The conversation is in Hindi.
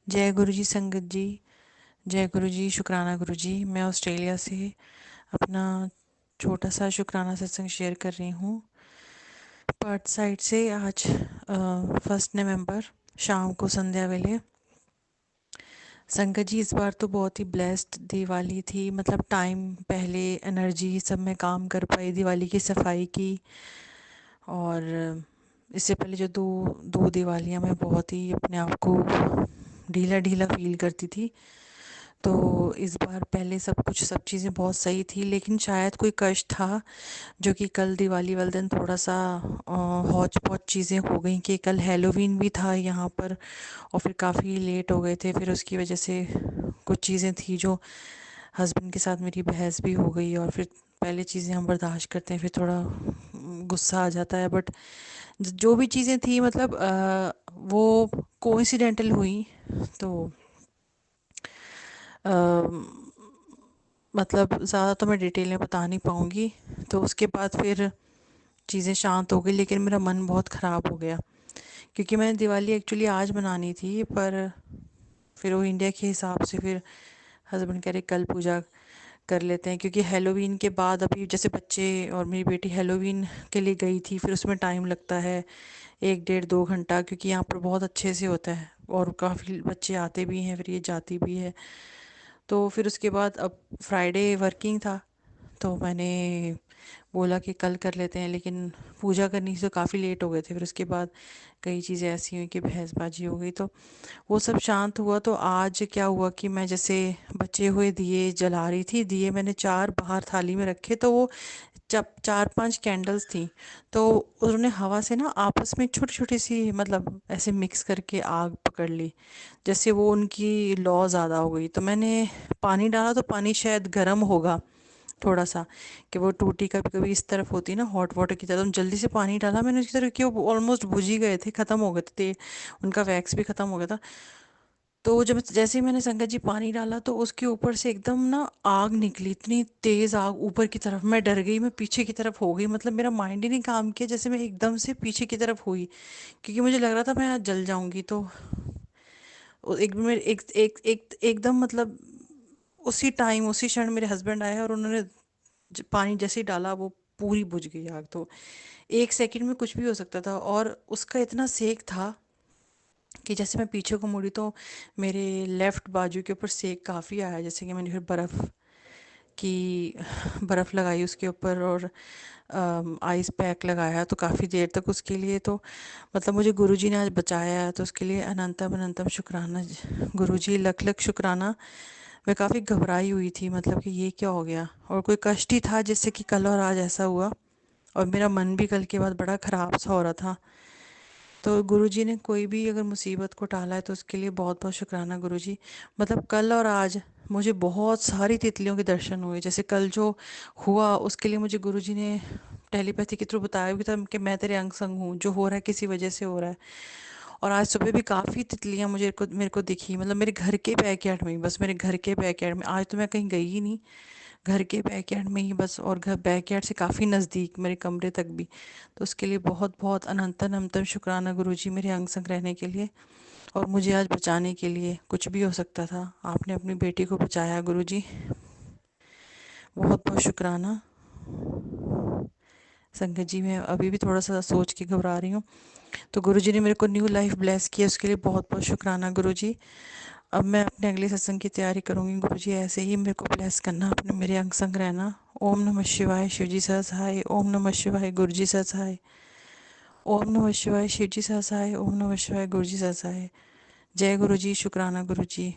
जय गुरु जी संगत जी। जय गुरु जी शुक्राना गुरु जी। मैं ऑस्ट्रेलिया से अपना छोटा सा शुक्राना सत्संग शेयर कर रही हूँ पर्थ साइड से। आज 1 नवंबर शाम को संध्या वेले। संगत जी, इस बार तो बहुत ही ब्लेस्ड दिवाली थी। मतलब टाइम पहले एनर्जी सब में काम कर पाई, दिवाली की सफाई की। और इससे पहले जो दो दो दिवालियाँ मैं बहुत ही अपने आप को ढीला ढीला फील करती थी। तो इस बार पहले सब चीज़ें बहुत सही थी, लेकिन शायद कोई कष्ट था जो कि कल दिवाली वाले दिन थोड़ा सा हौच पौच चीज़ें हो गई कि कल हैलोवीन भी था यहाँ पर। और फिर काफ़ी लेट हो गए थे, फिर उसकी वजह से कुछ चीज़ें थी जो हस्बैंड के साथ मेरी बहस भी हो गई। और फिर पहले चीज़ें हम बर्दाश्त करते हैं, फिर थोड़ा गुस्सा आ जाता है। बट जो भी चीज़ें थी मतलब वो कोइंसिडेंटल हुई। तो अ, मतलब ज़्यादा तो मैं डिटेल में बता नहीं पाऊँगी। तो उसके बाद फिर चीज़ें शांत हो गई, लेकिन मेरा मन बहुत ख़राब हो गया क्योंकि मैंने दिवाली एक्चुअली आज मनानी थी। पर फिर वो इंडिया के हिसाब से फिर हस्बैंड कह रहे कल पूजा कर लेते हैं, क्योंकि हेलोवीन के बाद अभी जैसे बच्चे और मेरी बेटी हेलोवीन के लिए गई थी, फिर उसमें टाइम लगता है 1 डेढ़ 2 घंटा, क्योंकि यहाँ पर बहुत अच्छे से होता है और काफ़ी बच्चे आते भी हैं, फिर ये जाती भी है। तो फिर उसके बाद अब फ्राइडे वर्किंग था, तो मैंने बोला कि कल कर लेते हैं, लेकिन पूजा करनी से काफ़ी लेट हो गए थे। फिर उसके बाद कई चीज़ें ऐसी हुई कि बहसबाजी हो गई, तो वो सब शांत हुआ। तो आज क्या हुआ कि मैं जैसे बचे हुए दिए जला रही थी, दिए मैंने 4 बाहर थाली में रखे, तो वो जब 4 5 कैंडल्स थी, तो उन्होंने हवा से ना आपस में छोटी छोटी सी मतलब ऐसे मिक्स करके आग पकड़ ली। जैसे वो उनकी लौ ज़्यादा हो गई, तो मैंने पानी डाला, तो पानी शायद गर्म होगा थोड़ा सा, कि वो टूटी कभी कभी इस तरफ होती है ना हॉट वाटर की तरह। तो जल्दी से पानी डाला मैंने उसकी तरफ कि वो ऑलमोस्ट बुझ ही गए थे, ख़त्म हो गए थे, उनका वैक्स भी ख़त्म हो गया था। तो जब जैसे ही मैंने संगत जी पानी डाला, तो उसके ऊपर से एकदम ना आग निकली, इतनी तेज़ आग ऊपर की तरफ। मैं डर गई, मैं पीछे की तरफ हो गई, मतलब मेरा माइंड ही नहीं काम किया, जैसे मैं एकदम से पीछे की तरफ हुई, क्योंकि मुझे लग रहा था मैं आज जल जाऊंगी। तो एक मेरे एक एकदम मतलब उसी टाइम उसी क्षण मेरे हस्बैंड आए और उन्होंने पानी जैसे ही डाला, वो पूरी बुझ गई आग। तो 1 सेकंड में कुछ भी हो सकता था, और उसका इतना सेक था कि जैसे मैं पीछे को मुड़ी, तो मेरे लेफ़्ट बाजू के ऊपर सेक काफ़ी आया। जैसे कि मैंने फिर बर्फ़ लगाई उसके ऊपर, और आइस पैक लगाया, तो काफ़ी देर तक उसके लिए तो मतलब मुझे गुरुजी ने आज बचाया है, तो उसके लिए अनंतम अनंतम शुक्राना गुरुजी, लख लख शुक्राना। मैं काफ़ी घबराई हुई थी, मतलब कि ये क्या हो गया, और कोई कष्ट ही था जिससे कि कल और आज ऐसा हुआ। और मेरा मन भी कल के बाद बड़ा ख़राब सा हो रहा था। तो गुरुजी ने कोई भी अगर मुसीबत को टाला है, तो उसके लिए बहुत बहुत शुक्राना गुरुजी। मतलब कल और आज मुझे बहुत सारी तितलियों के दर्शन हुए। जैसे कल जो हुआ उसके लिए मुझे गुरुजी ने टेलीपैथी के थ्रू बताया भी था कि मैं तेरे अंग संग हूँ, जो हो रहा है किसी वजह से हो रहा है। और आज सुबह भी काफ़ी तितलियाँ मेरे को दिखी, मतलब मेरे घर के बैकयार्ड में ही, बस मेरे घर के बैकयार्ड में। आज तो मैं कहीं गई ही नहीं, घर के बैकयार्ड में ही बस, और घर बैकयार्ड से काफ़ी नज़दीक मेरे कमरे तक भी। तो उसके लिए बहुत बहुत अनंतन अनंतन शुक्राना गुरुजी, मेरे अंग संग रहने के लिए और मुझे आज बचाने के लिए। कुछ भी हो सकता था, आपने अपनी बेटी को बचाया गुरुजी, बहुत बहुत शुक्राना। संगत जी, मैं अभी भी थोड़ा सा सोच के घबरा रही हूँ। तो गुरुजी ने मेरे को न्यू लाइफ ब्लेस किया, उसके लिए बहुत बहुत शुक्राना गुरुजी। अब मैं अपने अगले सत्संग की तैयारी करूँगी गुरुजी, ऐसे ही मेरे को ब्लेस करना, अपने मेरे अंग संग रहना। ओम नमः शिवाय, शिवजी सहसहाय। ओम नमः शिवाय, गुरुजी सहसहाय। ओम नमः शिवाय, शिवजी सहसहाय। ओम नमः शिवाय, गुरुजी सहसहाय। जय गुरुजी, शुक्राना गुरुजी।